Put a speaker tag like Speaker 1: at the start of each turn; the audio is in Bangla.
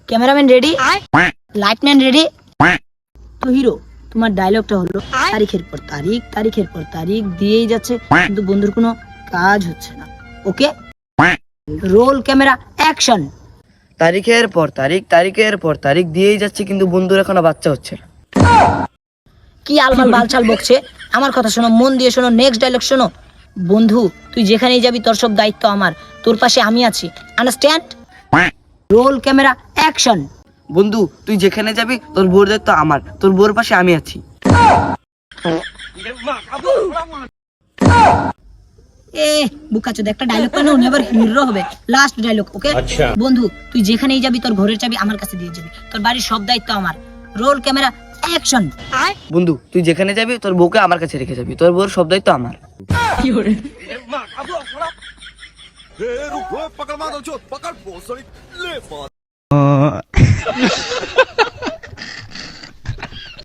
Speaker 1: Cameraman ready, lightman ready. তো হিরো, তোমার ডায়লগটা হলো তারিখের পর তারিখ, তারিখের পর তারিখ দিয়েই যাচ্ছে, কিন্তু বন্ধুর কোনো কাজ হচ্ছে না। ওকে, রোল ক্যামেরা অ্যাকশন।
Speaker 2: তারিখের পর তারিখ, তারিখের পর তারিখ দিয়েই যাচ্ছে, কিন্তু বন্ধুর এখনো বাচ্চা হচ্ছে না।
Speaker 1: কি আলমাল বালছাল বকছে? আমার কথা শোনো, মন দিয়ে শোনো, নেক্সট ডায়লগ শোনো। বন্ধু, তুই যেখানেই যাবি তোর সব দায়িত্ব আমার, তোর পাশে আমি আছি, আন্ডারস্ট্যান্ড? Roll camera action.
Speaker 2: বন্ধু, তুই যেখানে যাবি তোর বউর দায়িত্ব আমার, তোর বউর পাশে আমি আছি।
Speaker 1: এ বুকাচোদ, একটা ডায়লগ পানো, এবার হিরো হবে। লাস্ট ডায়লগ, ওকে? বন্ধু, তুই যেখানেই যাবি তোর ঘরের চাবি আমার কাছে দিয়ে যাবি, তোর বাড়ির সব দায়িত্ব আমার। Roll camera action.
Speaker 2: বন্ধু, তুই যেখানে যাবি তোর বউকে আমার কাছে রেখে যাবি, তোর বউর সব দায়িত্ব আমার।
Speaker 3: रुको पकड़ मारो चोट पकड़ बहुत सारी ले